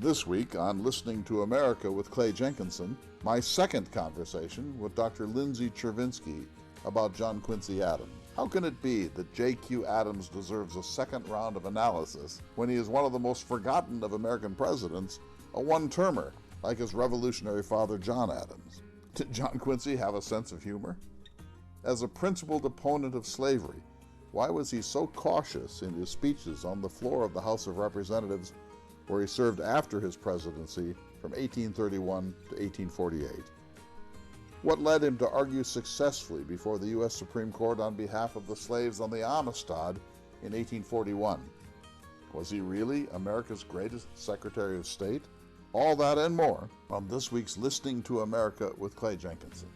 This week on Listening to America with Clay Jenkinson, my second conversation with Dr. Lindsay Chervinksy about John Quincy Adams. How can it be that J.Q. Adams deserves a second round of analysis when he is one of the most forgotten of American presidents, a one-termer, like his revolutionary father John Adams? Did John Quincy have a sense of humor? As a principled opponent of slavery, why was he so cautious in his speeches on the floor of the House of Representatives, where he served after his presidency from 1831 to 1848? What led him to argue successfully before the U.S. Supreme Court on behalf of the slaves on the Amistad in 1841? Was he really America's greatest Secretary of State? All that and more on this week's Listening to America with Clay Jenkinson.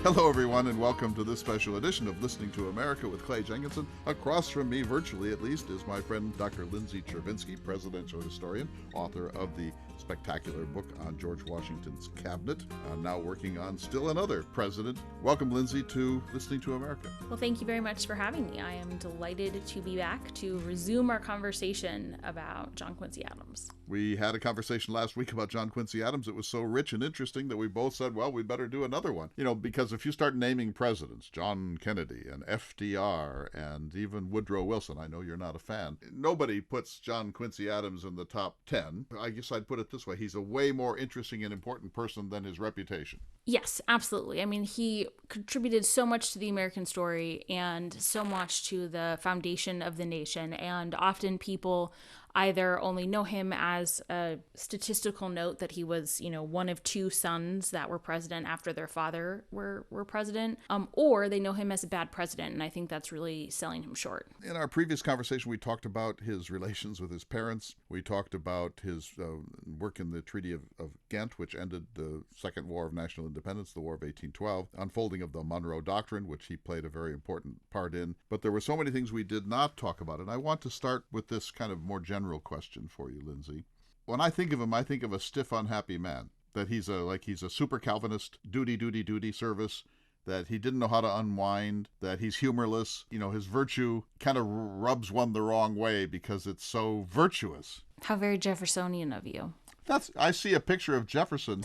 Hello, everyone, and welcome to this special edition of Listening to America with Clay Jenkinson. Across from me, virtually at least, is my friend Dr. Lindsay Chervinksy, presidential historian, author of the spectacular book on George Washington's cabinet, now working on still another president. Welcome, Lindsay, to Listening to America. Well, thank you very much for having me. I am delighted to be back to resume our conversation about John Quincy Adams. We had a conversation last week about John Quincy Adams. It was so rich and interesting that we both said, well, we better do another one. You know, because if you start naming presidents, John Kennedy and FDR and even Woodrow Wilson, I know you're not a fan, nobody puts John Quincy Adams in the top 10. I guess I'd put it this way. He's a way more interesting and important person than his reputation. Yes, absolutely. I mean, he contributed so much to the American story and so much to the foundation of the nation. And often people either only know him as a statistical note that he was, one of two sons that were president after their father were president, or they know him as a bad president. And I think that's really selling him short. In our previous conversation, we talked about his relations with his parents. We talked about his work in the Treaty of Ghent, which ended the Second War of National Independence, the War of 1812, unfolding of the Monroe Doctrine, which he played a very important part in. But there were so many things we did not talk about. And I want to start with this kind of more general question for you, Lindsay. When I think of him, I think of a stiff, unhappy man. That he's a super Calvinist, duty service, that he didn't know how to unwind, that he's humorless. His virtue kind of rubs one the wrong way because it's so virtuous. How very Jeffersonian of you. I see a picture of Jefferson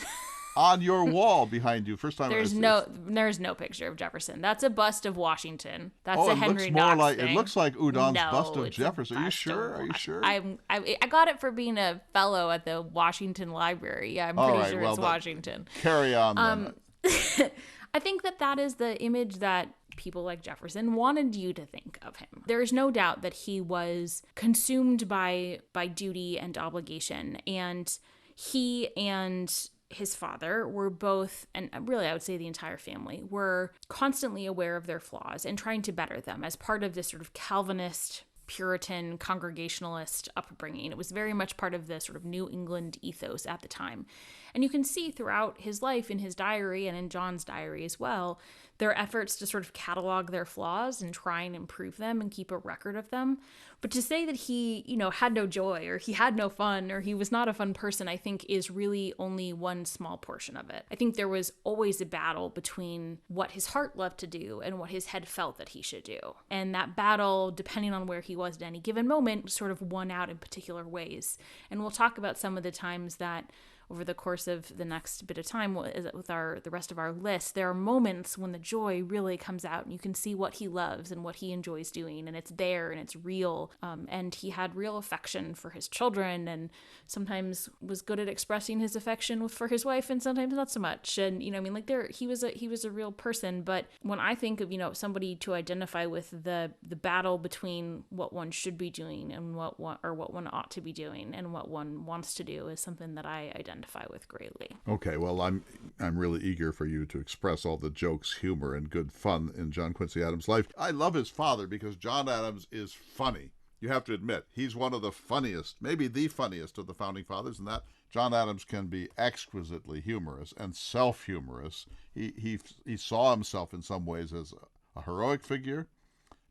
on your wall behind you. First time there's no picture of Jefferson. That's a bust of Washington. That's a Henry Knox thing. It looks like Udon's bust of Jefferson. Are you sure? I got it for being a fellow at the Washington Library. Yeah, I'm pretty sure it's Washington. Carry on then. I think that is the image that people like Jefferson wanted you to think of him. There is no doubt that he was consumed by duty and obligation, and he and his father were both, and really I would say the entire family, were constantly aware of their flaws and trying to better them as part of this sort of Calvinist, Puritan, Congregationalist upbringing. It was very much part of the sort of New England ethos at the time. And you can see throughout his life in his diary and in John's diary as well, their efforts to sort of catalog their flaws and try and improve them and keep a record of them. But to say that he, had no joy or he had no fun or he was not a fun person, I think is really only one small portion of it. I think there was always a battle between what his heart loved to do and what his head felt that he should do. And that battle, depending on where he was at any given moment, sort of won out in particular ways. And we'll talk about some of the times that over the course of the next bit of time with the rest of our list, there are moments when the joy really comes out and you can see what he loves and what he enjoys doing, and it's there and it's real. And he had real affection for his children and sometimes was good at expressing his affection for his wife and sometimes not so much. And, he was a real person. But when I think of, somebody to identify with the battle between what one should be doing and what one ought to be doing and what one wants to do is something that I identify with greatly. Okay, well, I'm really eager for you to express all the jokes, humor, and good fun in John Quincy Adams' life. I love his father because John Adams is funny. You have to admit, he's one of the funniest, maybe the funniest of the founding fathers, and that John Adams can be exquisitely humorous and self-humorous. He saw himself in some ways as a heroic figure,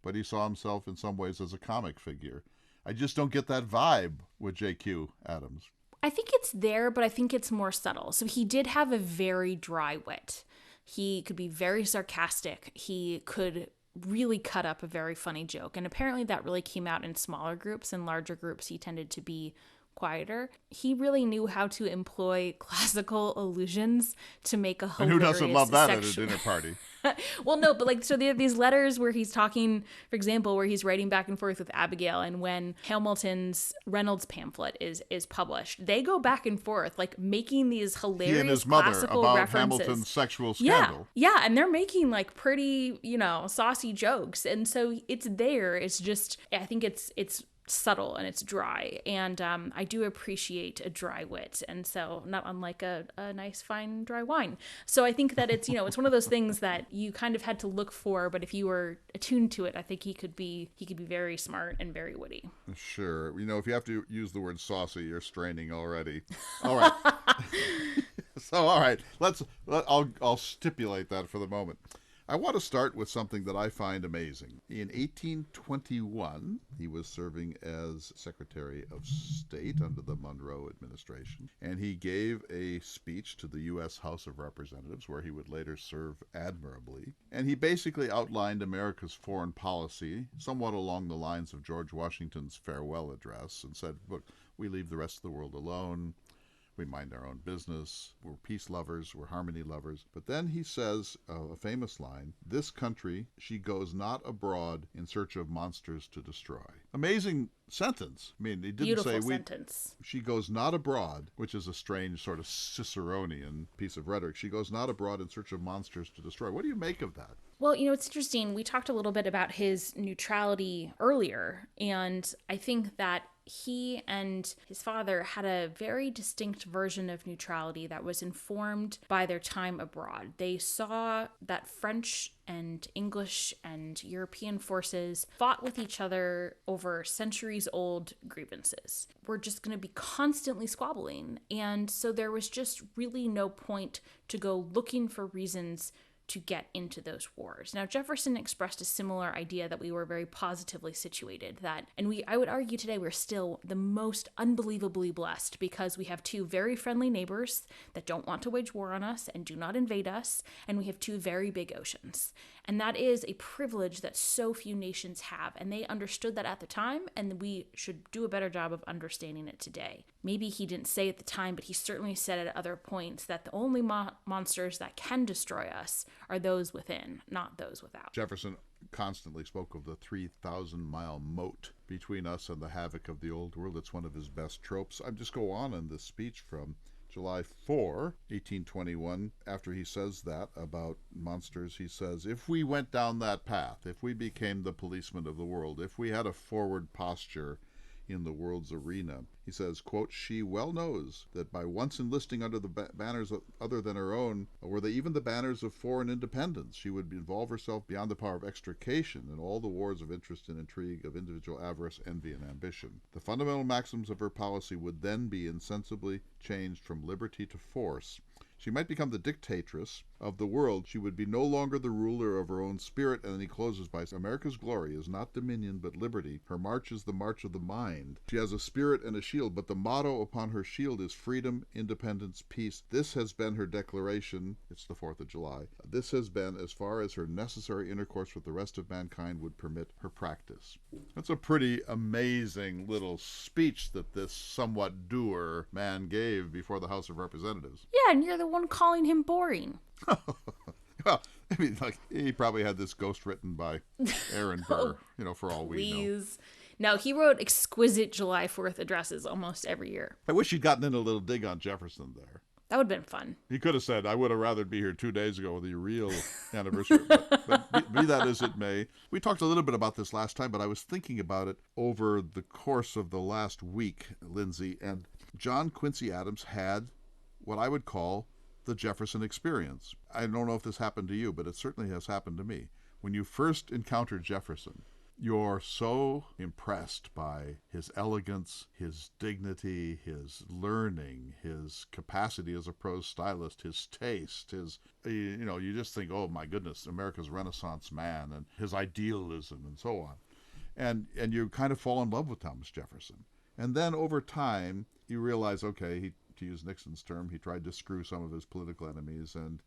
but he saw himself in some ways as a comic figure. I just don't get that vibe with J.Q. Adams. I think it's there, but I think it's more subtle. So he did have a very dry wit. He could be very sarcastic. He could really cut up a very funny joke. And apparently that really came out in smaller groups. In larger groups, he tended to be quieter. He really knew how to employ classical allusions to make a hilarious And who doesn't love that at a sexual... dinner party? Well, no, but like, so there are these letters where he's talking, for example, where he's writing back and forth with Abigail, and when Hamilton's Reynolds pamphlet is published, they go back and forth, like making these hilarious He and his mother classical about references. Hamilton's sexual scandal. Yeah, and they're making like pretty, saucy jokes, and so it's there. It's just, I think it's subtle and it's dry, and I do appreciate a dry wit, and so not unlike a nice fine dry wine. So I think that it's it's one of those things that you kind of had to look for, but if you were attuned to it, I think he could be very smart and very witty. Sure. If you have to use the word saucy, you're straining already. All right. So all right, I'll stipulate that for the moment. I want to start with something that I find amazing. In 1821, he was serving as Secretary of State under the Monroe administration, and he gave a speech to the U.S. House of Representatives where he would later serve admirably. And he basically outlined America's foreign policy somewhat along the lines of George Washington's farewell address and said, look, we leave the rest of the world alone. We mind our own business. We're peace lovers. We're harmony lovers. But then he says a famous line, this country, she goes not abroad in search of monsters to destroy. Amazing sentence. I mean, he didn't Beautiful say sentence. She goes not abroad, which is a strange sort of Ciceronian piece of rhetoric. She goes not abroad in search of monsters to destroy. What do you make of that? Well, it's interesting. We talked a little bit about his neutrality earlier, and I think that he and his father had a very distinct version of neutrality that was informed by their time abroad. They saw that French and English and European forces fought with each other over centuries-old grievances. We're just going to be constantly squabbling, and so there was just really no point to go looking for reasons to get into those wars. Now, Jefferson expressed a similar idea that we were very positively situated, I would argue today we're still the most unbelievably blessed because we have two very friendly neighbors that don't want to wage war on us and do not invade us, and we have two very big oceans. And that is a privilege that so few nations have, and they understood that at the time, and we should do a better job of understanding it today. Maybe he didn't say at the time, but he certainly said at other points that the only monsters that can destroy us are those within, not those without. Jefferson constantly spoke of the 3,000-mile moat between us and the havoc of the old world. It's one of his best tropes. I just go on in this speech from July 4, 1821, after he says that about monsters, he says, if we went down that path, if we became the policemen of the world, if we had a forward posture in the world's arena, he says, quote, she well knows that by once enlisting under the banners other than her own, or were they even the banners of foreign independence, she would involve herself beyond the power of extrication in all the wars of interest and intrigue, of individual avarice, envy, and ambition. The fundamental maxims of her policy would then be insensibly changed from liberty to force. She might become the dictatress of the world. She would be no longer the ruler of her own spirit. And then he closes by saying, America's glory is not dominion, but liberty. Her march is the march of the mind. She has a spirit and a shield, but the motto upon her shield is freedom, independence, peace. This has been her declaration. It's the 4th of July. This has been as far as her necessary intercourse with the rest of mankind would permit her practice. That's a pretty amazing little speech that this somewhat dour man gave before the House of Representatives. Yeah, and you're the one calling him boring. Well, I mean, he probably had this ghost written by Aaron Burr, for all we know. Please. No, he wrote exquisite July 4th addresses almost every year. I wish he'd gotten in a little dig on Jefferson there. That would have been fun. He could have said, I would have rather be here 2 days ago with the real anniversary. but be that as it may. We talked a little bit about this last time, but I was thinking about it over the course of the last week, Lindsay, and John Quincy Adams had what I would call the Jefferson experience. I don't know if this happened to you, but it certainly has happened to me. When you first encountered Jefferson, you're so impressed by his elegance, his dignity, his learning, his capacity as a prose stylist, his taste, you just think, oh my goodness, America's Renaissance man, and his idealism and so on. And you kind of fall in love with Thomas Jefferson. And then over time, you realize, okay, to use Nixon's term, he tried to screw some of his political enemies, and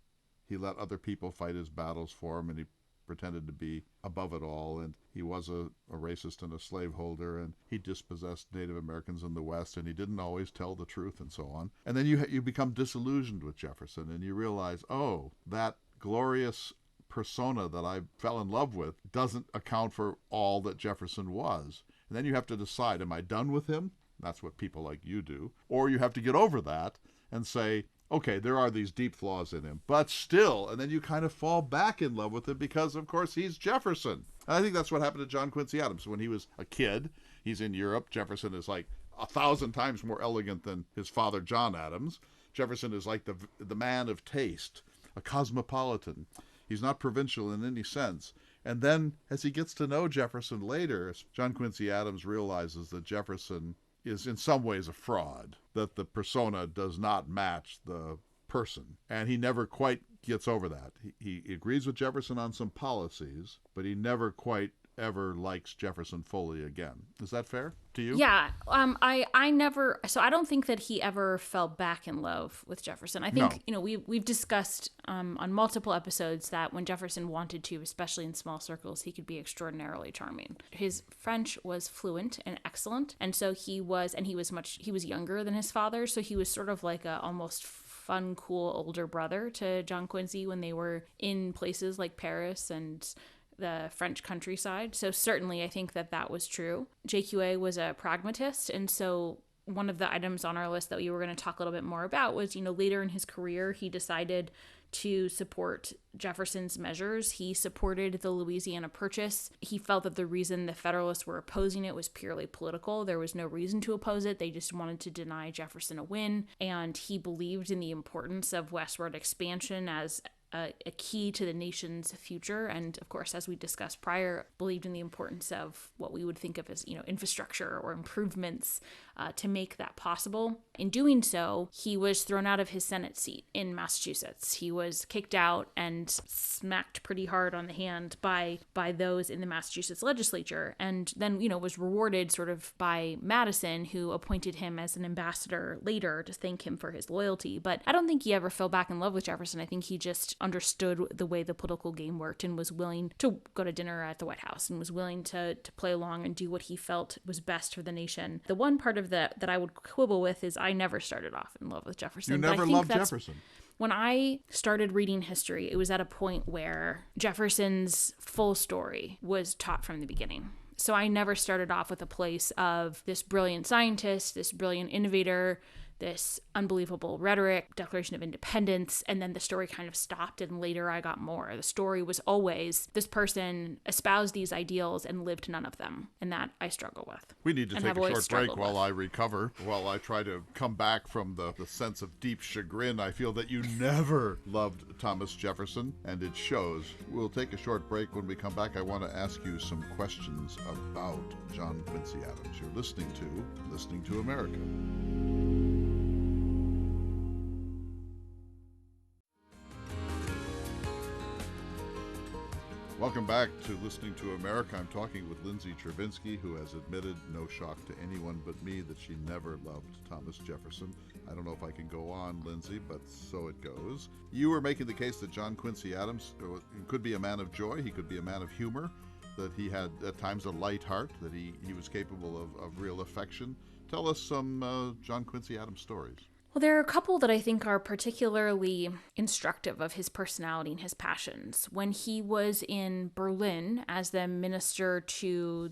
he let other people fight his battles for him, and he pretended to be above it all, and he was a racist and a slaveholder, and he dispossessed Native Americans in the West, and he didn't always tell the truth, and so on. And then you become disillusioned with Jefferson, and you realize, oh, that glorious persona that I fell in love with doesn't account for all that Jefferson was. And then you have to decide, am I done with him? That's what people like you do. Or you have to get over that and say, okay, there are these deep flaws in him, but still, and then you kind of fall back in love with him because, of course, he's Jefferson. And I think that's what happened to John Quincy Adams. When he was a kid, he's in Europe. Jefferson is like 1,000 times more elegant than his father, John Adams. Jefferson is like the man of taste, a cosmopolitan. He's not provincial in any sense. And then, as he gets to know Jefferson later, John Quincy Adams realizes that Jefferson is in some ways a fraud, that the persona does not match the person. And he never quite gets over that. He agrees with Jefferson on some policies, but he never quite ever likes Jefferson fully again. Is that fair to you? Yeah. I never, so I don't think that he ever fell back in love with Jefferson. I think, we've discussed on multiple episodes that when Jefferson wanted to, especially in small circles, he could be extraordinarily charming. His French was fluent and excellent. And so he was younger than his father. So he was sort of like a almost fun, cool older brother to John Quincy when they were in places like Paris and the French countryside. So certainly I think that was true. JQA was a pragmatist. And so one of the items on our list that we were going to talk a little bit more about was, later in his career, he decided to support Jefferson's measures. He supported the Louisiana Purchase. He felt that the reason the Federalists were opposing it was purely political. There was no reason to oppose it. They just wanted to deny Jefferson a win. And he believed in the importance of westward expansion as a key to the nation's future. And of course, as we discussed prior, believed in the importance of what we would think of as, infrastructure or improvements to make that possible. In doing so, he was thrown out of his Senate seat in Massachusetts. He was kicked out and smacked pretty hard on the hand by those in the Massachusetts legislature. And then, was rewarded sort of by Madison, who appointed him as an ambassador later to thank him for his loyalty. But I don't think he ever fell back in love with Jefferson. I think he just understood the way the political game worked and was willing to go to dinner at the White House and was willing to play along and do what he felt was best for the nation. The one part of that I would quibble with is I never started off in love with Jefferson. You never loved Jefferson. When I started reading history, it was at a point where Jefferson's full story was taught from the beginning. So I never started off with a place of this brilliant scientist, this brilliant innovator, this unbelievable rhetoric, Declaration of Independence, and then the story kind of stopped, and later I got more. The story was always this person espoused these ideals and lived none of them, and that I struggle with. We need to take a short break while I recover, while I try to come back from the sense of deep chagrin. I feel that you never loved Thomas Jefferson, and it shows. We'll take a short break. When we come back, I want to ask you some questions about John Quincy Adams. You're listening to America. Welcome back to Listening to America. I'm talking with Lindsay Chervinksy, who has admitted, no shock to anyone but me, that she never loved Thomas Jefferson. I don't know if I can go on, Lindsay, but so it goes. You were making the case that John Quincy Adams could be a man of joy, he could be a man of humor, that he had at times a light heart, that he was capable of real affection. Tell us some John Quincy Adams stories. Well, there are a couple that I think are particularly instructive of his personality and his passions. When he was in Berlin as the minister to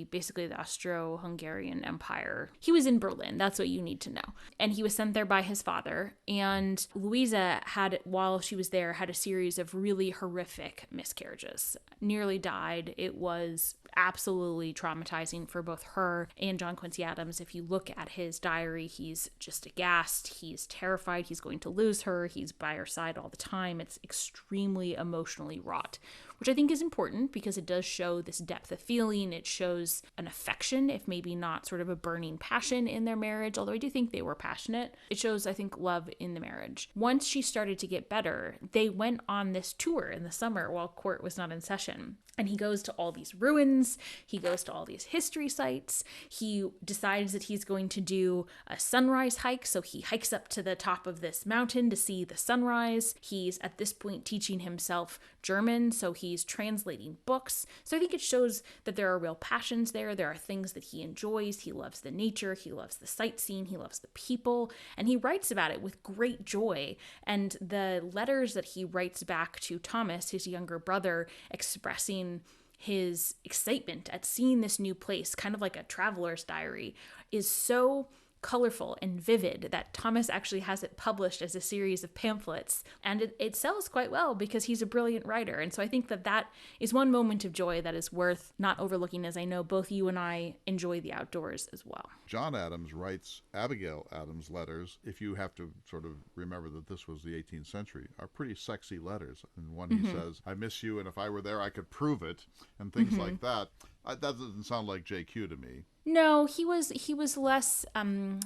basically the Austro-Hungarian Empire, he was in Berlin. That's what you need to know. And he was sent there by his father. And Louisa while she was there, had a series of really horrific miscarriages. Nearly died. It was absolutely traumatizing for both her and John Quincy Adams. If you look at his diary, he's just aghast. He's terrified he's going to lose her. He's by her side all the time. It's extremely emotionally wrought, which I think is important because it does show this depth of feeling. It shows an affection, if maybe not sort of a burning passion in their marriage, although I do think they were passionate. It shows, I think, love in the marriage. Once she started to get better, they went on this tour in the summer while court was not in session. And he goes to all these ruins museums. He goes to all these history sites. He decides that he's going to do a sunrise hike. So he hikes up to the top of this mountain to see the sunrise. He's at this point teaching himself German. So he's translating books. So I think it shows that there are real passions there. There are things that he enjoys. He loves the nature. He loves the sightseeing. He loves the people. And he writes about it with great joy. And the letters that he writes back to Thomas, his younger brother, expressing his excitement at seeing this new place, kind of like a traveler's diary, is so colorful and vivid that Thomas actually has it published as a series of pamphlets, and it sells quite well because he's a brilliant writer. And so I think that that is one moment of joy that is worth not overlooking, as I know both you and I enjoy the outdoors as well. John Adams writes Abigail Adams letters, if you have to sort of remember that this was the 18th century, are pretty sexy letters. And one he says, "I miss you, and if I were there I could prove it," and things like that. That doesn't sound like JQ to me. No, he was less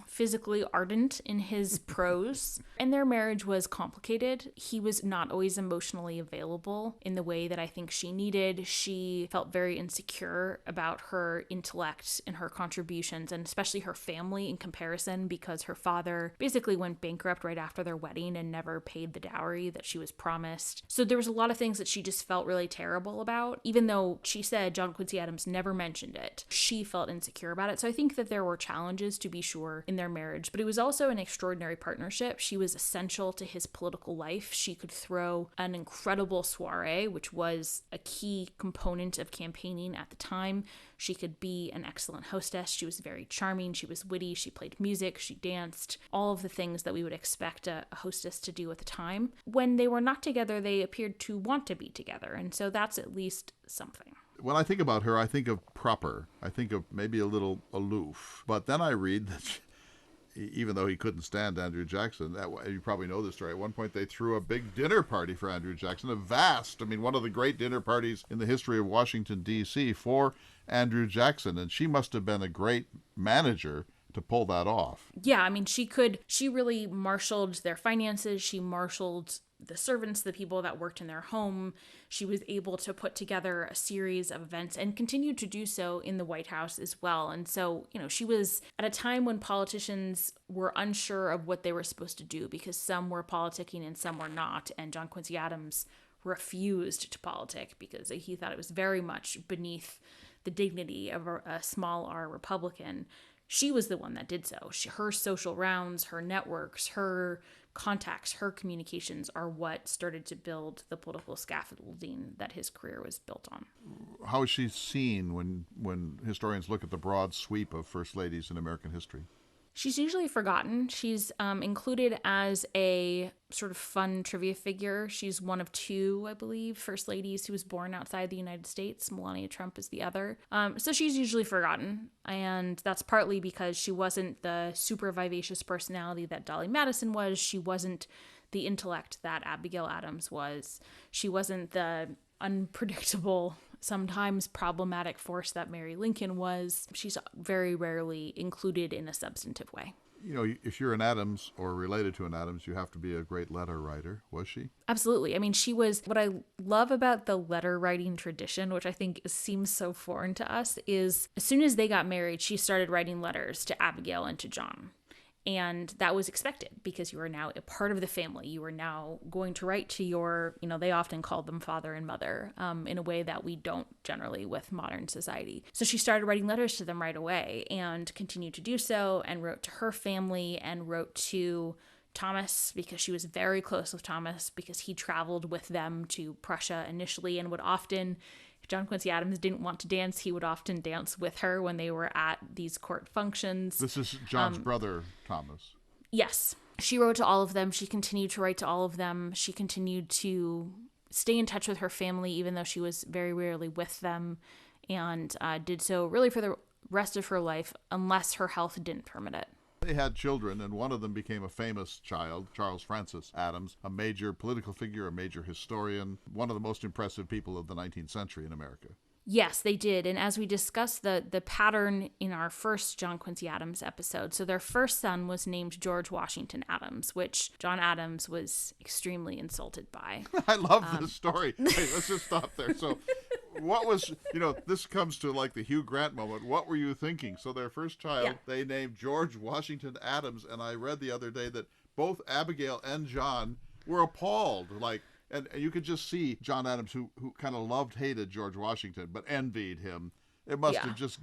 physically ardent in his prose, and their marriage was complicated. He was not always emotionally available in the way that I think she needed. She felt very insecure about her intellect and her contributions, and especially her family in comparison, because her father basically went bankrupt right after their wedding and never paid the dowry that she was promised. So there was a lot of things that she just felt really terrible about, even though she said John Quincy Adams never mentioned it. She felt insecure about it. So I think that there were challenges, to be sure, in their marriage, but it was also an extraordinary partnership. She was essential to his political life. She could throw an incredible soiree, which was a key component of campaigning at the time. She could be an excellent hostess. She was very charming. She was witty. She played music. She danced. All of the things that we would expect a hostess to do at the time. When they were not together, they appeared to want to be together. And so that's at least something. When I think about her, I think of proper. I think of maybe a little aloof. But then I read that even though he couldn't stand Andrew Jackson, you probably know this story, at one point they threw a big dinner party for Andrew Jackson, one of the great dinner parties in the history of Washington, D.C. for Andrew Jackson. And she must have been a great manager to pull that off. Yeah, I mean, she really marshaled their finances. She marshaled the servants, the people that worked in their home. She was able to put together a series of events and continued to do so in the White House as well. And so, she was at a time when politicians were unsure of what they were supposed to do because some were politicking and some were not. And John Quincy Adams refused to politic because he thought it was very much beneath the dignity of a small R Republican. She was the one that did so. Her social rounds, her networks, her contacts, her communications are what started to build the political scaffolding that his career was built on. How is she seen when historians look at the broad sweep of first ladies in American history? She's usually forgotten. She's included as a sort of fun trivia figure. She's one of two, I believe, first ladies who was born outside the United States. Melania Trump is the other. So she's usually forgotten. And that's partly because she wasn't the super vivacious personality that Dolly Madison was. She wasn't the intellect that Abigail Adams was. She wasn't the unpredictable, sometimes problematic force that Mary Lincoln was. She's very rarely included in a substantive way. If you're an Adams or related to an Adams, you have to be a great letter writer. Was she? Absolutely. I mean, she was, what I love about the letter writing tradition, which I think seems so foreign to us, is as soon as they got married, she started writing letters to Abigail and to John. And that was expected because you are now a part of the family. You are now going to write to your, they often called them father and mother in a way that we don't generally with modern society. So she started writing letters to them right away and continued to do so and wrote to her family and wrote to Thomas because she was very close with Thomas because he traveled with them to Prussia initially and would often, if John Quincy Adams didn't want to dance, he would often dance with her when they were at these court functions. This is John's brother, Thomas. Yes. She wrote to all of them. She continued to write to all of them. She continued to stay in touch with her family, even though she was very rarely with them, and did so really for the rest of her life, unless her health didn't permit it. They had children, and one of them became a famous child, Charles Francis Adams, a major political figure, a major historian, one of the most impressive people of the 19th century in America. Yes, they did. And as we discussed the pattern in our first John Quincy Adams episode, so their first son was named George Washington Adams, which John Adams was extremely insulted by. I love this story. Hey, let's just stop there. So what was, this comes to like the Hugh Grant moment. What were you thinking? So their first child, they named George Washington Adams. And I read the other day that both Abigail and John were appalled. And you could just see John Adams, who kind of hated George Washington, but envied him. It must have just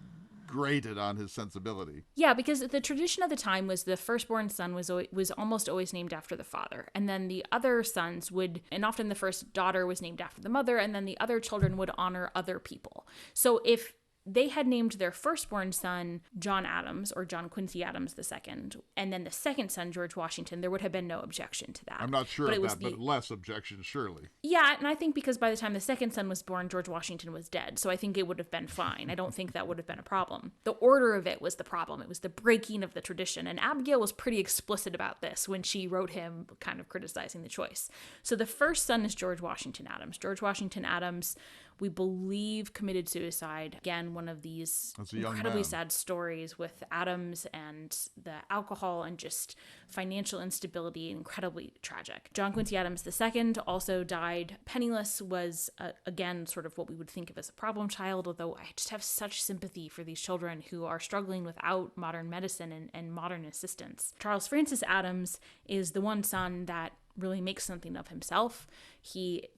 grated on his sensibility. Yeah, because the tradition of the time was the firstborn son was almost always named after the father. And then the other sons and often the first daughter was named after the mother, and then the other children would honor other people. So if they had named their firstborn son John Adams or John Quincy Adams II, and then the second son, George Washington, there would have been no objection to that. I'm not sure of that, but less objection, surely. Yeah, and I think because by the time the second son was born, George Washington was dead, so I think it would have been fine. I don't think that would have been a problem. The order of it was the problem. It was the breaking of the tradition, and Abigail was pretty explicit about this when she wrote him kind of criticizing the choice. So the first son is George Washington Adams. George Washington Adams, we believe, committed suicide. Again, one of these incredibly sad stories with Adams and the alcohol and just financial instability, incredibly tragic. John Quincy Adams II also died penniless, was again sort of what we would think of as a problem child, although I just have such sympathy for these children who are struggling without modern medicine and modern assistance. Charles Francis Adams is the one son that really makes something of himself. He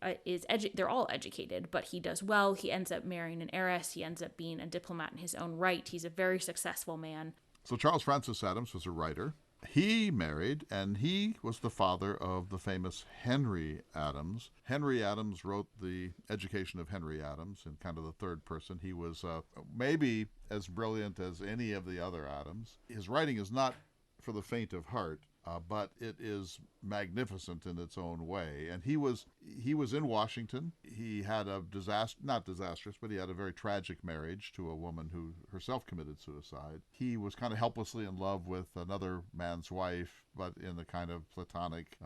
they're all educated, but he does well. He ends up marrying an heiress. He ends up being a diplomat in his own right. He's a very successful man. So Charles Francis Adams was a writer. He married, and he was the father of the famous Henry Adams. Henry Adams wrote The Education of Henry Adams in kind of the third person. He was maybe as brilliant as any of the other Adams. His writing is not for the faint of heart. But it is magnificent in its own way. And he was in Washington. He had not disastrous, but he had a very tragic marriage to a woman who herself committed suicide. He was kind of helplessly in love with another man's wife, but in a kind of platonic,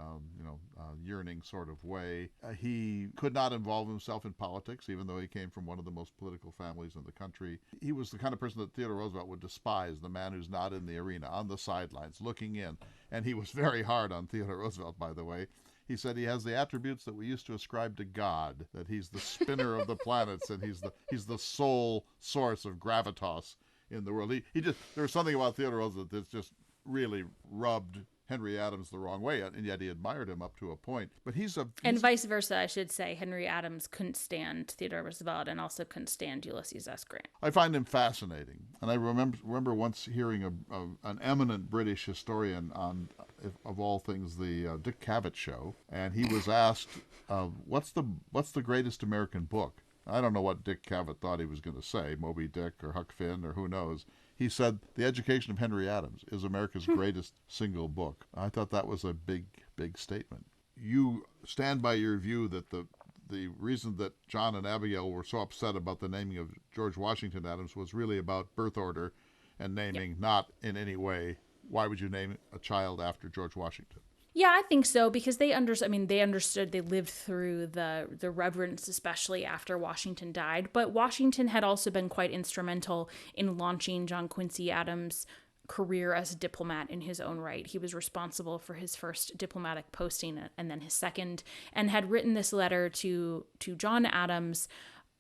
yearning sort of way. He could not involve himself in politics, even though he came from one of the most political families in the country. He was the kind of person that Theodore Roosevelt would despise, the man who's not in the arena, on the sidelines, looking in. And he was very hard on Theodore Roosevelt, by the way. He said he has the attributes that we used to ascribe to God, that he's the spinner of the planets, and he's the sole source of gravitas in the world. There was something about Theodore Roosevelt that just really rubbed Henry Adams the wrong way, and yet he admired him up to a point. But and vice versa, I should say. Henry Adams couldn't stand Theodore Roosevelt and also couldn't stand Ulysses S. Grant. I find him fascinating, and I remember once hearing an eminent British historian on, of all things, the Dick Cavett show, and he was asked, "What's the greatest American book?" I don't know what Dick Cavett thought he was going to say, Moby Dick or Huck Finn or who knows. He said, "The Education of Henry Adams is America's greatest single book." I thought that was a big, big statement. You stand by your view that the reason that John and Abigail were so upset about the naming of George Washington Adams was really about birth order and naming, not in any way, why would you name a child after George Washington? Yeah, I think so, because they understood, they lived through the reverence, especially after Washington died. But Washington had also been quite instrumental in launching John Quincy Adams' career as a diplomat in his own right. He was responsible for his first diplomatic posting and then his second, and had written this letter to John Adams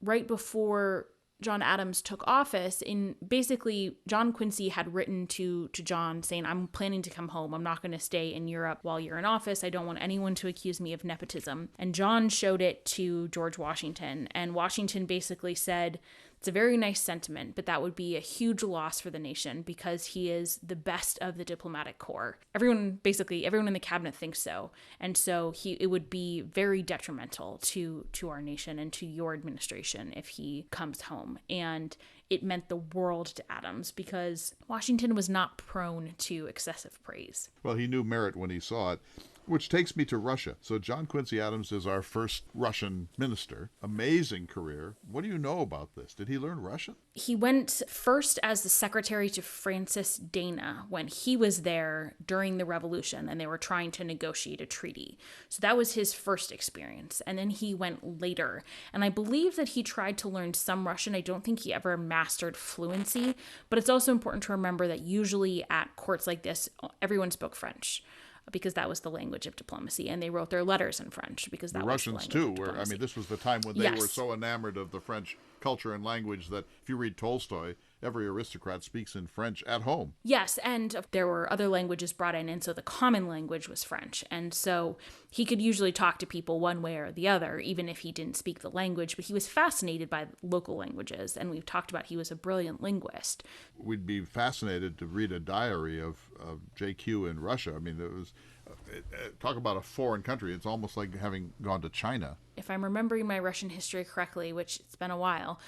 right before John Adams took office. Basically, John Quincy had written to John saying, "I'm planning to come home. I'm not going to stay in Europe while you're in office. I don't want anyone to accuse me of nepotism." And John showed it to George Washington, and Washington basically said, "It's a very nice sentiment, but that would be a huge loss for the nation because he is the best of the diplomatic corps. Everyone in the cabinet thinks so. And so it would be very detrimental to our nation and to your administration if he comes home." And it meant the world to Adams because Washington was not prone to excessive praise. Well, he knew merit when he saw it. Which takes me to Russia. So John Quincy Adams is our first Russian minister. Amazing career. What do you know about this? Did he learn Russian? He went first as the secretary to Francis Dana when he was there during the revolution and they were trying to negotiate a treaty. So that was his first experience. And then he went later. And I believe that he tried to learn some Russian. I don't think he ever mastered fluency. But it's also important to remember that usually at courts like this, everyone spoke French. because that was the language of diplomacy, and they wrote their letters in French because that the was Russians the language too. of Where diplomacy. this was the time when they Yes. were so enamored of the French culture and language that if you read Tolstoy, every aristocrat speaks in French at home. Yes, and there were other languages brought in, and so the common language was French. And so he could usually talk to people one way or the other, even if he didn't speak the language, but he was fascinated by local languages, and we've talked about he was a brilliant linguist. We'd be fascinated to read a diary of JQ in Russia. I mean, it was talk about a foreign country. It's almost like having gone to China. If I'm remembering my Russian history correctly, which it's been a while,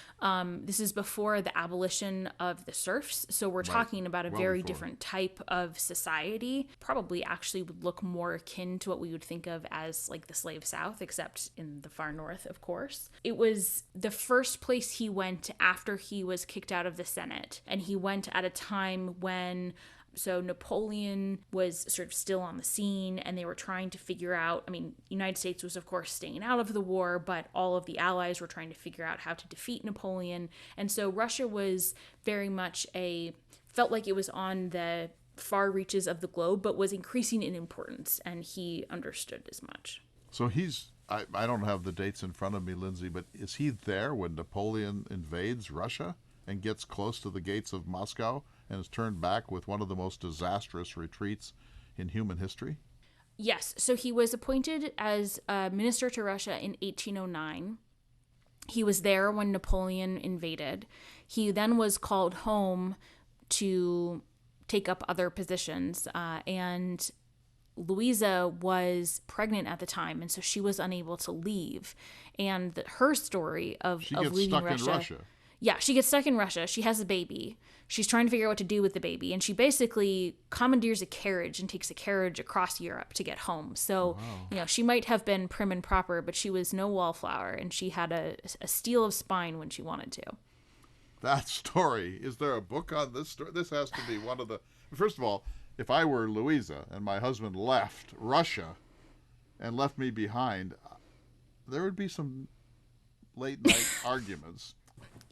this is before the abolition of the serfs. So we're talking about a very different type of society. Probably actually would look more akin to what we would think of as like the slave South, except in the far north, of course. It was the first place he went after he was kicked out of the Senate. And he went at a time when Napoleon was sort of still on the scene, and they were trying to figure out, United States was of course staying out of the war, but all of the allies were trying to figure out how to defeat Napoleon. And so Russia was very much felt like it was on the far reaches of the globe, but was increasing in importance, and he understood as much. So I don't have the dates in front of me, Lindsay, but is he there when Napoleon invades Russia and gets close to the gates of Moscow and is turned back with one of the most disastrous retreats in human history? Yes. So he was appointed as a minister to Russia in 1809. He was there when Napoleon invaded. He then was called home to take up other positions, and Louisa was pregnant at the time, and so she was unable to leave. And her story of leaving Russia. In Russia. Yeah, she gets stuck in Russia. She has a baby. She's trying to figure out what to do with the baby. And she basically commandeers a carriage and takes a carriage across Europe to get home. So, she might have been prim and proper, but she was no wallflower. And she had a steel of spine when she wanted to. That story. Is there a book on this story? This has to be one of the... First of all, if I were Louisa and my husband left Russia and left me behind, there would be some late-night arguments.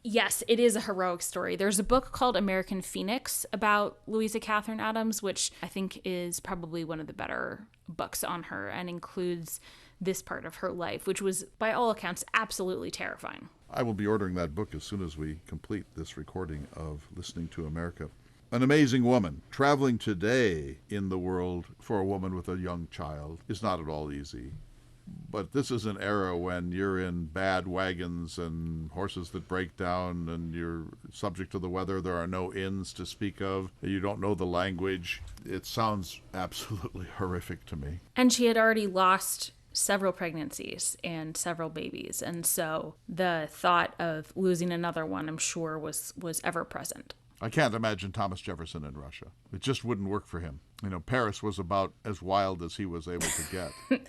Yes, it is a heroic story. There's a book called American Phoenix about Louisa Catherine Adams, which I think is probably one of the better books on her and includes this part of her life, which was, by all accounts, absolutely terrifying. I will be ordering that book as soon as we complete this recording of Listening to America. An amazing woman. Traveling today in the world for a woman with a young child is not at all easy. But this is an era when you're in bad wagons and horses that break down and you're subject to the weather. There are no inns to speak of. You don't know the language. It sounds absolutely horrific to me. And she had already lost several pregnancies and several babies. And so the thought of losing another one, I'm sure, was ever present. I can't imagine Thomas Jefferson in Russia. It just wouldn't work for him. Paris was about as wild as he was able to get.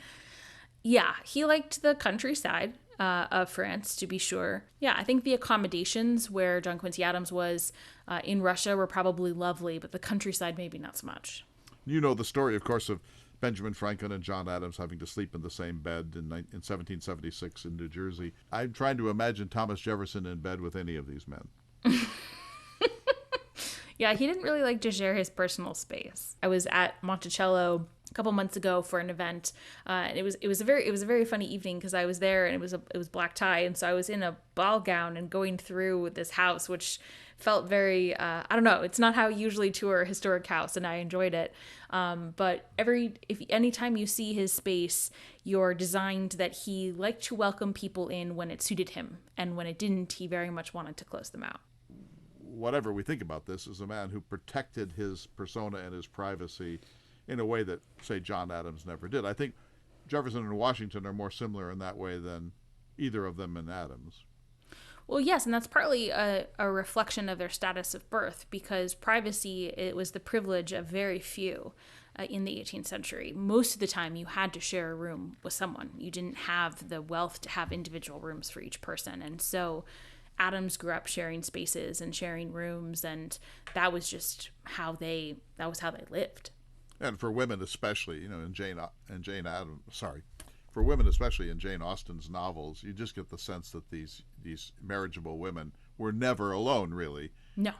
Yeah, he liked the countryside of France, to be sure. Yeah, I think the accommodations where John Quincy Adams was in Russia were probably lovely, but the countryside maybe not so much. You know the story, of course, of Benjamin Franklin and John Adams having to sleep in the same bed in 1776 in New Jersey. I'm trying to imagine Thomas Jefferson in bed with any of these men. Yeah, he didn't really like to share his personal space. I was at Monticello a couple months ago for an event, and it was a very funny evening because I was there and it was black tie, and so I was in a ball gown and going through this house, which felt very I don't know. It's not how I usually tour a historic house, and I enjoyed it. But anytime you see his space, you're designed that he liked to welcome people in when it suited him, and when it didn't, he very much wanted to close them out. Whatever we think about this, is a man who protected his persona and his privacy in a way that, say, John Adams never did. I think Jefferson and Washington are more similar in that way than either of them and Adams. Well, yes, and that's partly a reflection of their status of birth, because privacy, it was the privilege of very few in the 18th century. Most of the time, you had to share a room with someone. You didn't have the wealth to have individual rooms for each person, and so Adams grew up sharing spaces and sharing rooms, and that was just how they lived. And for women especially, for women especially in Jane Austen's novels, you just get the sense that these marriageable women were never alone, really. No.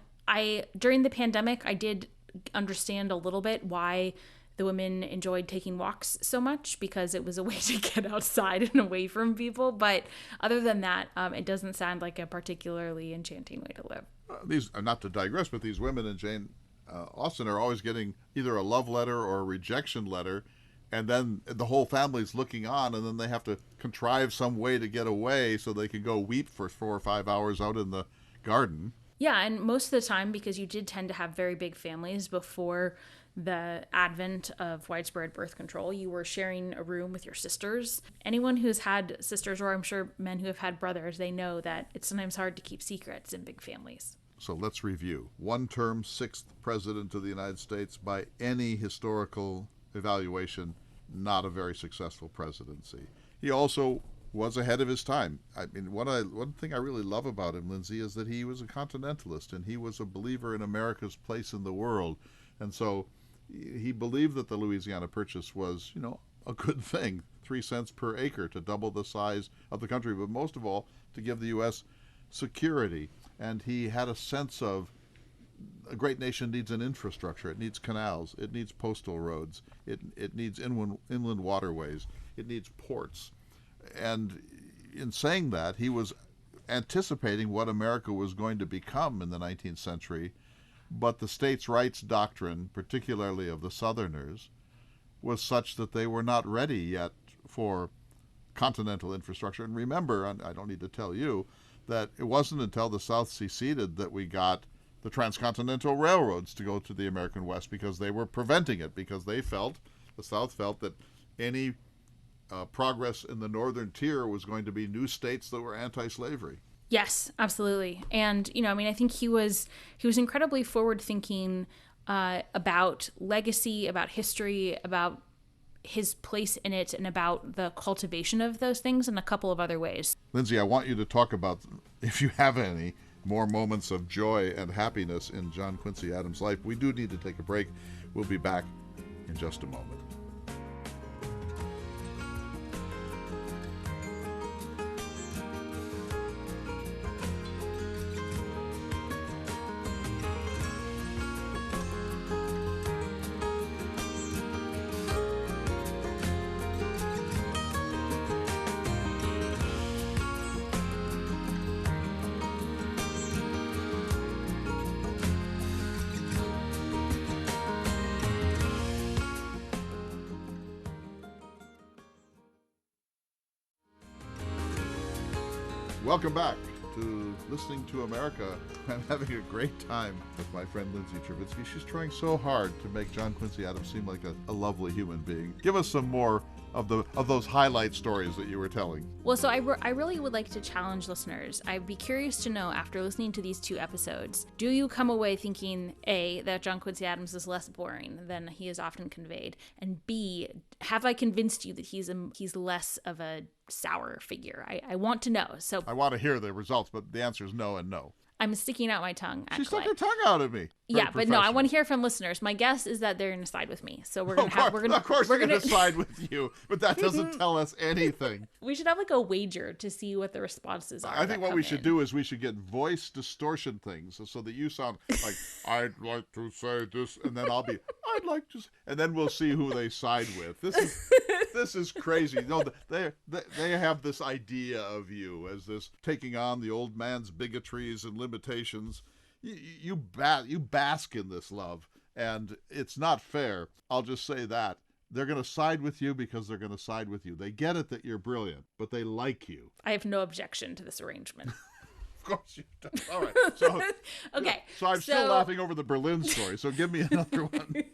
During the pandemic, I did understand a little bit why the women enjoyed taking walks so much because it was a way to get outside and away from people. But other than that, it doesn't sound like a particularly enchanting way to live. These, not to digress, but these women in Jane Austen are always getting either a love letter or a rejection letter, and then the whole family's looking on, and then they have to contrive some way to get away so they can go weep for 4 or 5 hours out in the garden. Yeah, and most of the time, because you did tend to have very big families before the advent of widespread birth control, you were sharing a room with your sisters. Anyone who's had sisters, or I'm sure men who have had brothers, they know that it's sometimes hard to keep secrets in big families. So let's review. One term, 6th president of the United States by any historical evaluation, not a very successful presidency. He also was ahead of his time. I mean, one thing I really love about him, Lindsay, is that he was a continentalist, and he was a believer in America's place in the world. And so he believed that the Louisiana Purchase was, a good thing, 3 cents per acre to double the size of the country, but most of all, to give the U.S. security. And he had a sense of a great nation needs an infrastructure. It needs canals. It needs postal roads. It needs inland waterways. It needs ports. And in saying that, he was anticipating what America was going to become in the 19th century, but the states' rights doctrine, particularly of the Southerners, was such that they were not ready yet for continental infrastructure. And remember, I don't need to tell you, that it wasn't until the South seceded that we got the transcontinental railroads to go to the American West, because they were preventing it, because the South felt that any progress in the northern tier was going to be new states that were anti-slavery. Yes, absolutely. And, I think he was incredibly forward-thinking about legacy, about history, about his place in it, and about the cultivation of those things in a couple of other ways. Lindsay, I want you to talk about, if you have any, more moments of joy and happiness in John Quincy Adams' life. We do need to take a break. We'll be back in just a moment. Welcome back to Listening to America. I'm having a great time with my friend Lindsay Chervinksy. She's trying so hard to make John Quincy Adams seem like a lovely human being. Give us some more of those highlight stories that you were telling. Well, so I really would like to challenge listeners. I'd be curious to know, after listening to these 2 episodes, do you come away thinking, A, that John Quincy Adams is less boring than he is often conveyed, and B, have I convinced you that he's less of a sour figure? I want to know. So I want to hear the results, but the answer is no and no. I'm sticking out my tongue at She stuck Clay. her tongue out at me. Yeah, but no, I want to hear from listeners. My guess is that they're going to side with me. So we're going to of course we're going to side with you, but that doesn't tell us anything. We should have like a wager to see what the responses are. I think what we should do is we should get voice distortion things so that you sound like, I'd like to say this, and then I'll be, I'd like to, and then we'll see who they side with. This is crazy. No, they have this idea of you as this taking on the old man's bigotries and limitations. You bask in this love, and it's not fair. I'll just say that. They're going to side with you because they're going to side with you. They get it that you're brilliant, but they like you. I have no objection to this arrangement. Of course you don't. All right. So, okay. So I'm still laughing over the Berlin story, so give me another one.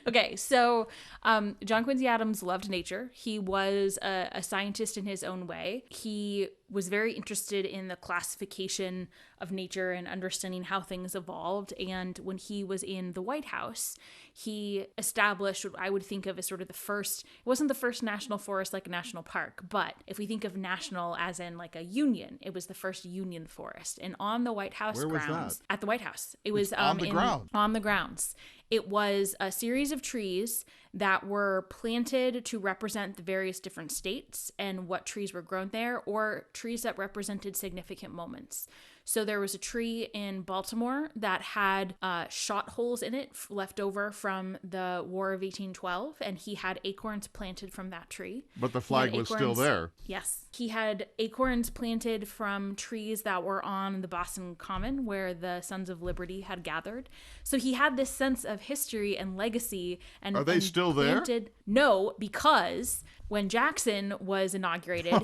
Okay. So John Quincy Adams loved nature. He was a scientist in his own way. He was very interested in the classification of nature and understanding how things evolved. And when he was in the White House, he established what I would think of as sort of the first, it wasn't the first national forest like a national park, but if we think of national as in like a union, it was the first union forest. And on the White House grounds, at the White House, it was on the grounds. It was a series of trees that were planted to represent the various different states and what trees were grown there, or trees that represented significant moments. So there was a tree in Baltimore that had shot holes in it left over from the War of 1812, and he had acorns planted from that tree. But the flag was still there. Yes. He had acorns planted from trees that were on the Boston Common where the Sons of Liberty had gathered. So he had this sense of history and legacy. And are they still there? No, because when Jackson was inaugurated,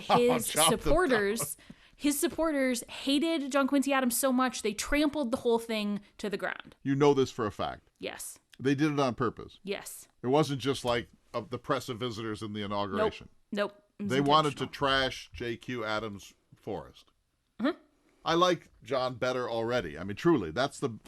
his supporters hated John Quincy Adams so much they trampled the whole thing to the ground. You know this for a fact. Yes. They did it on purpose. Yes. It wasn't just like the press of visitors in the inauguration. Nope. They wanted to trash J.Q. Adams' forest. Mm-hmm. I like John better already. I mean, truly,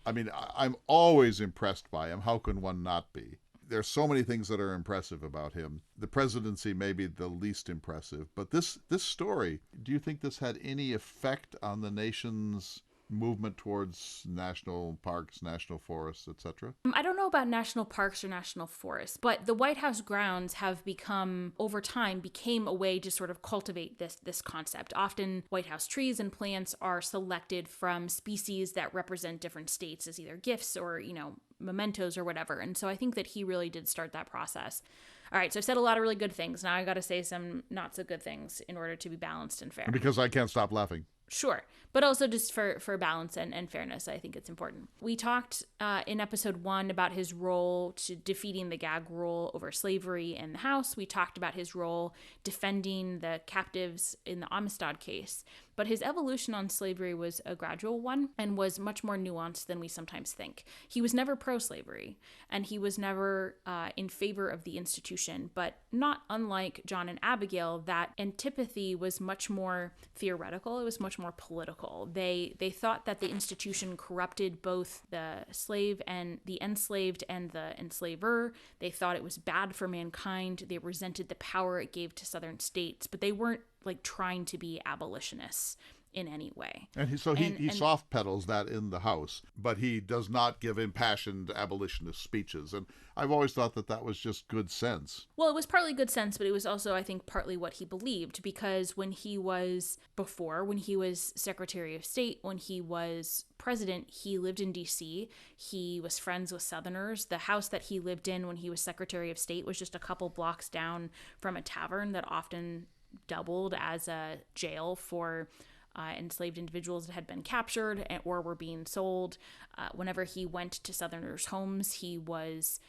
I'm always impressed by him. How can one not be? There's so many things that are impressive about him. The presidency may be the least impressive, but this story, do you think this had any effect on the nation's movement towards national parks, national forests, etc.? I don't know about national parks or national forests, but the White House grounds have became a way to sort of cultivate this concept. Often White House trees and plants are selected from species that represent different states as either gifts or, mementos or whatever. And so I think that he really did start that process. All right, so I've said a lot of really good things. Now I got to say some not so good things in order to be balanced and fair. Because I can't stop laughing. Sure. But also just for balance and fairness, I think it's important. We talked in episode 1 about his role to defeating the gag rule over slavery in the House. We talked about his role defending the captives in the Amistad case. But his evolution on slavery was a gradual one and was much more nuanced than we sometimes think. He was never pro-slavery, and he was never in favor of the institution. But not unlike John and Abigail, that antipathy was much more theoretical. It was much more political. They thought that the institution corrupted both the slave and the enslaved and the enslaver. They thought it was bad for mankind. They resented the power it gave to southern states, but they weren't trying to be abolitionists in any way. And he soft pedals that in the House, but he does not give impassioned abolitionist speeches. And I've always thought that was just good sense. Well, it was partly good sense, but it was also, I think, partly what he believed, because when he was Secretary of State, when he was president, he lived in D.C. He was friends with Southerners. The house that he lived in when he was Secretary of State was just a couple blocks down from a tavern that often doubled as a jail for enslaved individuals that had been captured or were being sold. Whenever he went to Southerners' homes,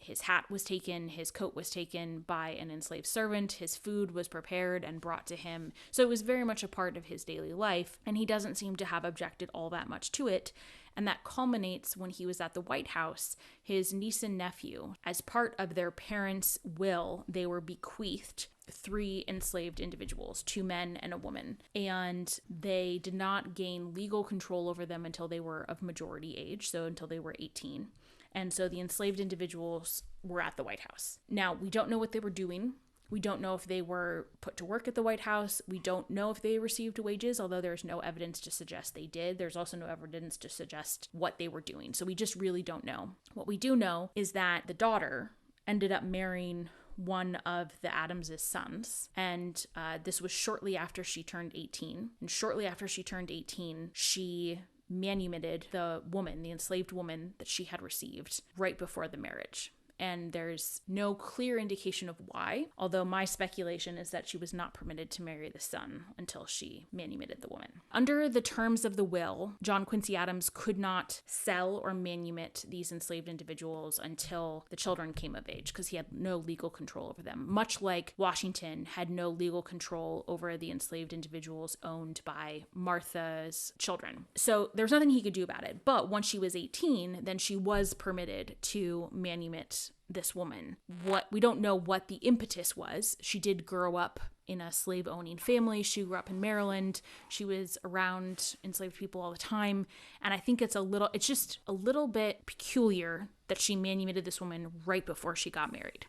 his hat was taken, his coat was taken by an enslaved servant, his food was prepared and brought to him. So it was very much a part of his daily life, and he doesn't seem to have objected all that much to it. And that culminates when he was at the White House. His niece and nephew, as part of their parents' will, they were bequeathed 3 enslaved individuals, 2 men and a woman. And they did not gain legal control over them until they were of majority age, so until they were 18. And so the enslaved individuals were at the White House. Now, we don't know what they were doing. We don't know if they were put to work at the White House. We don't know if they received wages, although there's no evidence to suggest they did. There's also no evidence to suggest what they were doing. So we just really don't know. What we do know is that the daughter ended up marrying one of the Adams' sons. And this was shortly after she turned 18. And shortly after she turned 18, she manumitted the enslaved woman that she had received right before the marriage. And there's no clear indication of why, although my speculation is that she was not permitted to marry the son until she manumitted the woman. Under the terms of the will, John Quincy Adams could not sell or manumit these enslaved individuals until the children came of age, because he had no legal control over them, much like Washington had no legal control over the enslaved individuals owned by Martha's children. So there was nothing he could do about it. But once she was 18, then she was permitted to manumit this woman. We don't know what the impetus was. She did grow up in a slave-owning family. She grew up in Maryland. She was around enslaved people all the time. And I think it's just a little bit peculiar that she manumitted this woman right before she got married.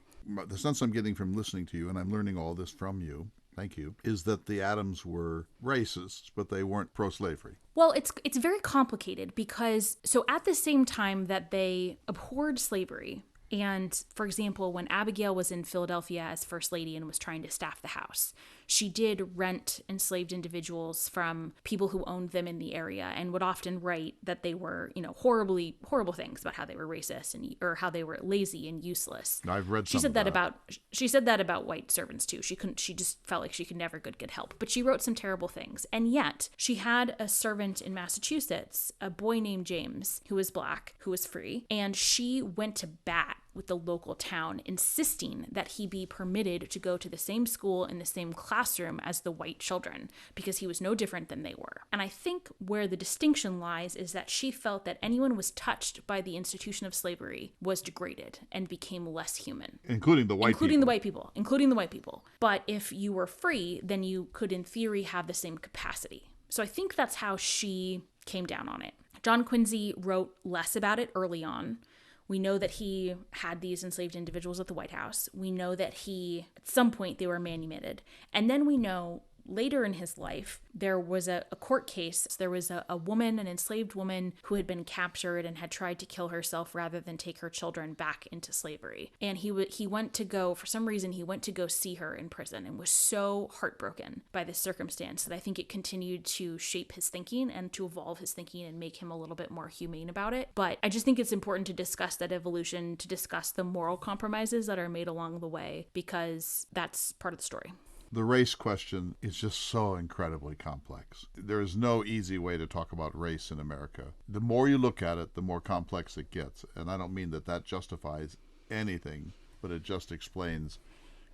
The sense I'm getting from listening to you, and I'm learning all this from you, thank you, is that the Adams were racists, but they weren't pro-slavery. Well, it's very complicated because, so at the same time that they abhorred slavery, and, for example, when Abigail was in Philadelphia as First Lady and was trying to staff the House, she did rent enslaved individuals from people who owned them in the area, and would often write that they were, horrible things about how they were racist or how they were lazy and useless. I've read She said that about white servants too. She just felt like she could never get help. But she wrote some terrible things. And yet she had a servant in Massachusetts, a boy named James, who was black, who was free, and she went to bat with the local town, insisting that he be permitted to go to the same school in the same classroom as the white children, because he was no different than they were. And I think where the distinction lies is that she felt that anyone who was touched by the institution of slavery was degraded and became less human. Including the white people. Including the white people. But if you were free, then you could in theory have the same capacity. So I think that's how she came down on it. John Quincy wrote less about it early on. We know that he had these enslaved individuals at the White House. We know that at some point, they were manumitted. And then we know later in his life, there was a court case. There was a woman, an enslaved woman, who had been captured and had tried to kill herself rather than take her children back into slavery. And he went to go, for some reason, he went to go see her in prison and was so heartbroken by this circumstance that I think it continued to shape his thinking and to evolve his thinking and make him a little bit more humane about it. But I just think it's important to discuss that evolution, to discuss the moral compromises that are made along the way, because that's part of the story. The race question is just so incredibly complex. There is no easy way to talk about race in America. The more you look at it, the more complex it gets. And I don't mean that justifies anything, but it just explains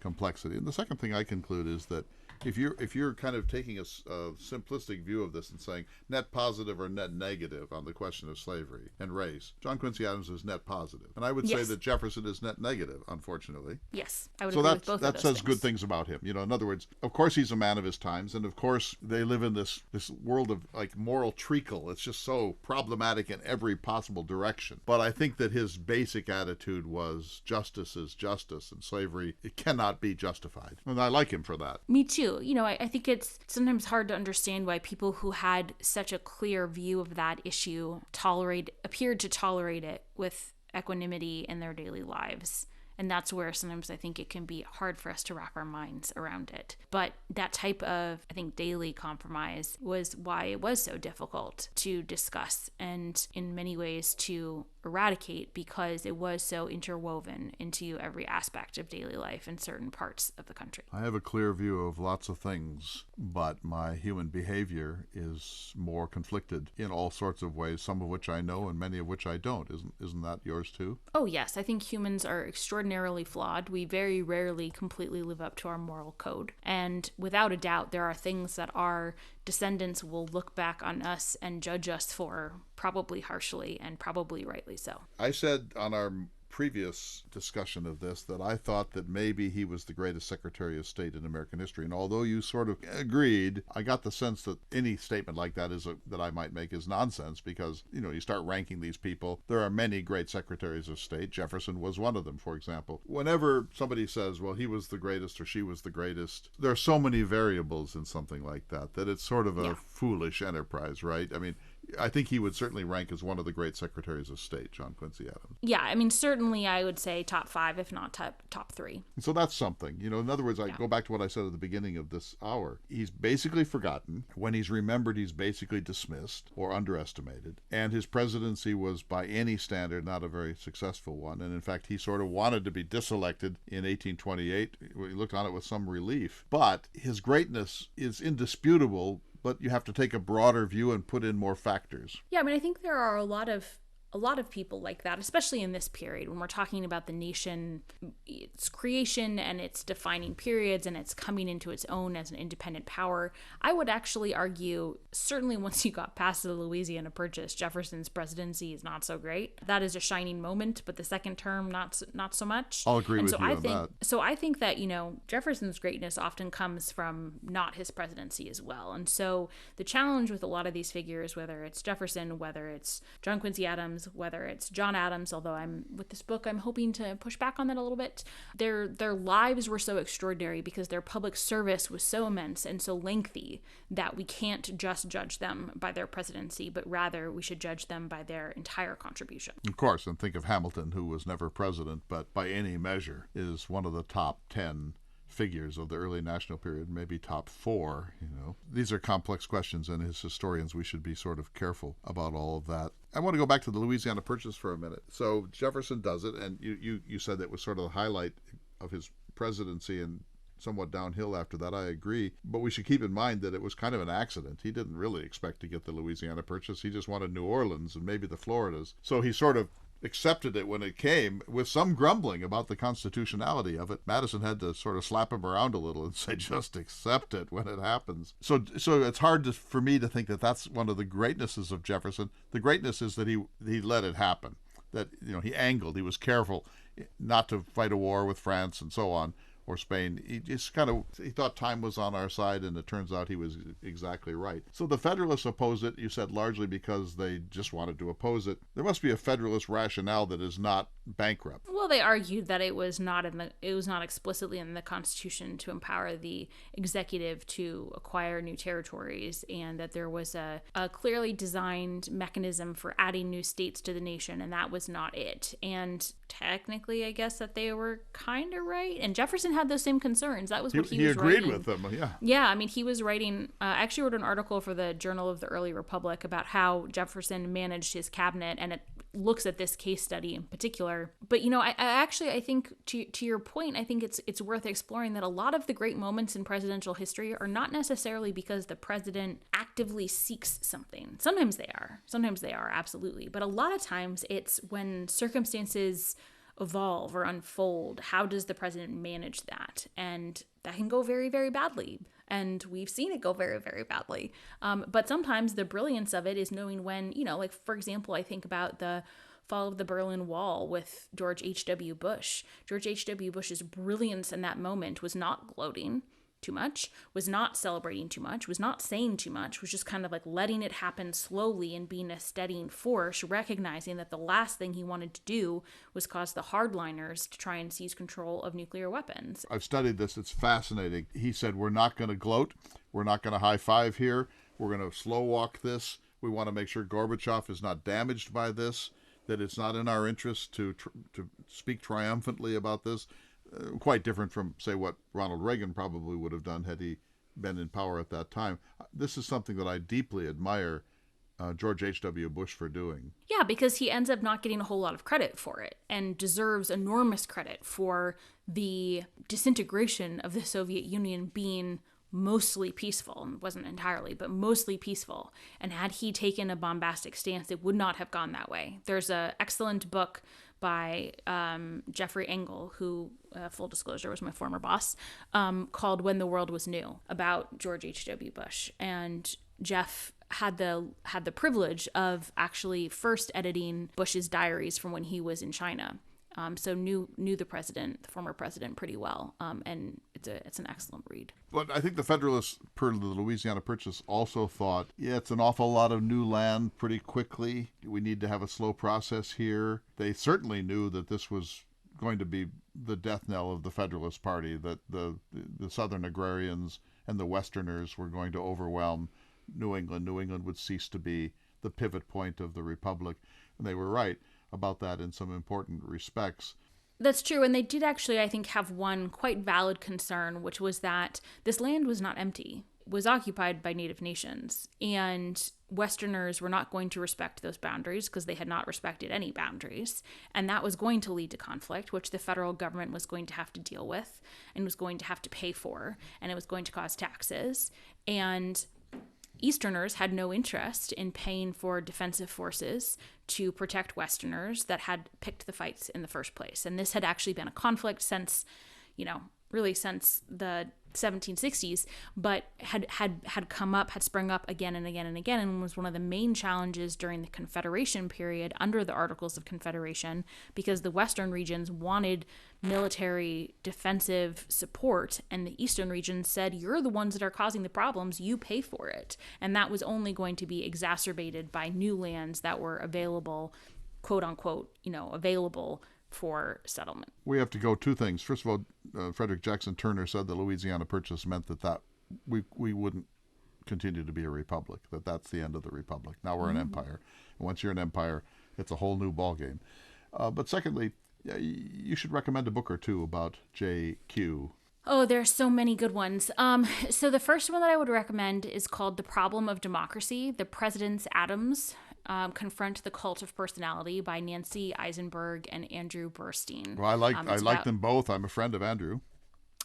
complexity. And the second thing I conclude is that if you're kind of taking a simplistic view of this and saying net positive or net negative on the question of slavery and race, John Quincy Adams is net positive. And I would say that Jefferson is net negative, unfortunately. Yes, I would agree with both of those that says things. Good things about him. In other words, of course he's a man of his times, and of course they live in this world of like moral treacle. It's just so problematic in every possible direction. But I think that his basic attitude was justice is justice, and slavery, it cannot be justified. And I like him for that. Me too. I think it's sometimes hard to understand why people who had such a clear view of that issue appeared to tolerate it with equanimity in their daily lives. And that's where sometimes I think it can be hard for us to wrap our minds around it. But that type of, I think, daily compromise was why it was so difficult to discuss and in many ways to eradicate, because it was so interwoven into every aspect of daily life in certain parts of the country. I have a clear view of lots of things, but my human behavior is more conflicted in all sorts of ways, some of which I know and many of which I don't. Isn't that yours too? Oh, yes. I think humans are extraordinarily flawed. We very rarely completely live up to our moral code. And without a doubt, there are things that our descendants will look back on us and judge us for, probably harshly and probably rightly so. I said on our previous discussion of this that I thought that maybe he was the greatest Secretary of State in American history. And although you sort of agreed, I got the sense that any statement like that that I might make is nonsense, because, you start ranking these people. There are many great Secretaries of State. Jefferson was one of them, for example. Whenever somebody says, well, he was the greatest or she was the greatest, there are so many variables in something like that it's sort of a foolish enterprise, right? I mean, I think he would certainly rank as one of the great Secretaries of State, John Quincy Adams. Yeah, I mean, certainly I would say top 5, if not top 3. And so that's something. In other words, I go back to what I said at the beginning of this hour. He's basically forgotten. When he's remembered, he's basically dismissed or underestimated. And his presidency was, by any standard, not a very successful one. And in fact, he sort of wanted to be diselected in 1828. He looked on it with some relief. But his greatness is indisputable, but you have to take a broader view and put in more factors. Yeah, I mean, I think there are a lot of people like that, especially in this period when we're talking about the nation, its creation and its defining periods and its coming into its own as an independent power. I would actually argue, certainly once you got past the Louisiana Purchase, Jefferson's presidency is not so great. That is a shining moment, but the second term, not so much. I'll agree with you on that. So I think that, Jefferson's greatness often comes from not his presidency as well. And so the challenge with a lot of these figures, whether it's Jefferson, whether it's John Quincy Adams, whether it's John Adams, although with this book I'm hoping to push back on that a little bit, their lives were so extraordinary because their public service was so immense and so lengthy that we can't just judge them by their presidency, but rather we should judge them by their entire contribution. Of course, and think of Hamilton, who was never president, but by any measure is one of the top 10 figures of the early national period, maybe top 4, These are complex questions, and as historians, we should be sort of careful about all of that. I want to go back to the Louisiana Purchase for a minute. So Jefferson does it, and you said that was sort of the highlight of his presidency and somewhat downhill after that. I agree. But we should keep in mind that it was kind of an accident. He didn't really expect to get the Louisiana Purchase. He just wanted New Orleans and maybe the Floridas. So he sort of accepted it when it came, with some grumbling about the constitutionality of it. Madison had to sort of slap him around a little and say, just accept it when it happens. So it's hard for me to think that that's one of the greatnesses of Jefferson. The greatness is that he let it happen, that he angled, he was careful not to fight a war with France and so on, or Spain. He thought time was on our side, and it turns out he was exactly right. So the Federalists opposed it, you said, largely because they just wanted to oppose it. There must be a Federalist rationale that is not bankrupt. Well, they argued that it was not explicitly in the Constitution to empower the executive to acquire new territories, and that there was a clearly designed mechanism for adding new states to the nation, and that was not it. And technically, I guess that they were kind of right. And Jefferson had those same concerns. That was what he was writing. He agreed with them, yeah. Yeah, I mean, he was writing, I actually wrote an article for the Journal of the Early Republic about how Jefferson managed his cabinet, and it looks at this case study in particular. But, I think to your point, I think it's worth exploring that a lot of the great moments in presidential history are not necessarily because the president actively seeks something. Sometimes they are, absolutely. But a lot of times it's when circumstances evolve or unfold. How does the president manage that? And that can go very, very badly. And we've seen it go very, very badly. But sometimes the brilliance of it is knowing when, like, for example, I think about the fall of the Berlin Wall with George H.W. Bush. George H.W. Bush's brilliance in that moment was not gloating too much, was not celebrating too much, was not saying too much, was just kind of like letting it happen slowly and being a steadying force, recognizing that the last thing he wanted to do was cause the hardliners to try and seize control of nuclear weapons. I've studied this. It's fascinating. He said, we're not going to gloat. We're not going to high five here. We're going to slow walk this. We want to make sure Gorbachev is not damaged by this, that it's not in our interest to speak triumphantly about this. Quite different from, say, what Ronald Reagan probably would have done had he been in power at that time. This is something that I deeply admire George H.W. Bush for doing. Yeah, because he ends up not getting a whole lot of credit for it, and deserves enormous credit for the disintegration of the Soviet Union being mostly peaceful. It wasn't entirely, but mostly peaceful. And had he taken a bombastic stance, it would not have gone that way. There's an excellent book by Jeffrey Engel, who, full disclosure, was my former boss, called When the World Was New, about George H.W. Bush. And Jeff had the privilege of actually first editing Bush's diaries from when he was in China. So knew the former president, pretty well, and it's an excellent read. But I think the Federalists, per the Louisiana Purchase, also thought, it's an awful lot of new land pretty quickly. We need to have a slow process here. They certainly knew that this was going to be the death knell of the Federalist Party, that the Southern agrarians and the Westerners were going to overwhelm New England. New England would cease to be the pivot point of the Republic. And they were right about that in some important respects. That's true, and they did actually, I think, have one quite valid concern, which was that this land was not empty. It was occupied by Native nations, and Westerners were not going to respect those boundaries because they had not respected any boundaries, and that was going to lead to conflict, which the federal government was going to have to deal with and was going to have to pay for, and it was going to cause taxes, and Easterners had no interest in paying for defensive forces to protect Westerners that had picked the fights in the first place. And this had actually been a conflict since, really since the 1760s, but had sprung up again and again and again, and was one of the main challenges during the Confederation period under the Articles of Confederation, because the Western regions wanted military defensive support, and the Eastern regions said, you're the ones that are causing the problems, you pay for it. And that was only going to be exacerbated by new lands that were available, quote unquote, available for settlement. We have to go two things. First of all, Frederick Jackson Turner said the Louisiana Purchase meant that we wouldn't continue to be a republic, that's the end of the republic. Now we're an empire. And once you're an empire, it's a whole new ballgame. But secondly, you should recommend a book or two about J.Q. Oh, there are so many good ones. So the first one that I would recommend is called The Problem of Democracy, The President's Adams. Confront the Cult of Personality by Nancy Eisenberg and Andrew Burstein. Well, I like them both. I'm a friend of Andrew.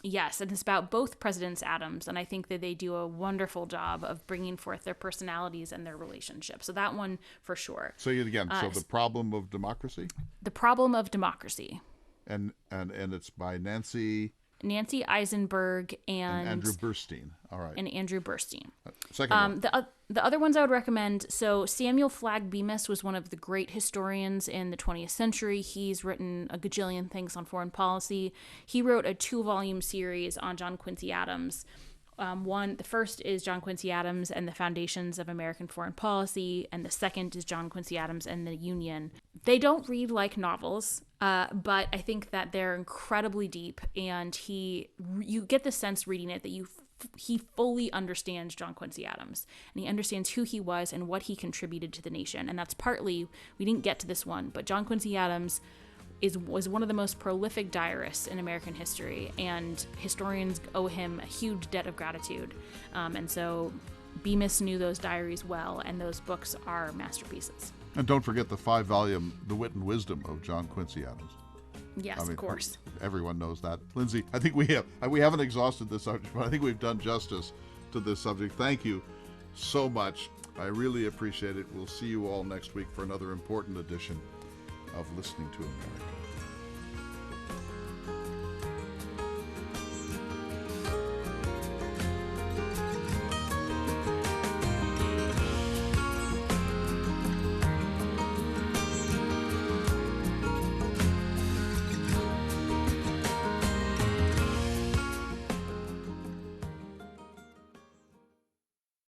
Yes, and it's about both Presidents Adams, and I think that they do a wonderful job of bringing forth their personalities and their relationships. So that one for sure. Say it again. So The Problem of Democracy? The Problem of Democracy. And it's by Nancy Eisenberg and Andrew Burstein. All right. And Andrew Burstein. Second one. The other ones I would recommend, so Samuel Flagg Bemis was one of the great historians in the 20th century. He's written a gajillion things on foreign policy. He wrote a 2-volume series on John Quincy Adams. The first is John Quincy Adams and the Foundations of American Foreign Policy, and the second is John Quincy Adams and the Union. They don't read like novels, but I think that they're incredibly deep, and you get the sense reading it that he fully understands John Quincy Adams, and he understands who he was and what he contributed to the nation. And that's partly, we didn't get to this one, but John Quincy Adams was one of the most prolific diarists in American history, and historians owe him a huge debt of gratitude. And so Bemis knew those diaries well, and those books are masterpieces. And don't forget the 5-volume The Wit and Wisdom of John Quincy Adams. Yes, of course. Everyone knows that. Lindsay, I think we haven't exhausted this subject, but I think we've done justice to this subject. Thank you so much. I really appreciate it. We'll see you all next week for another important edition of Listening to America.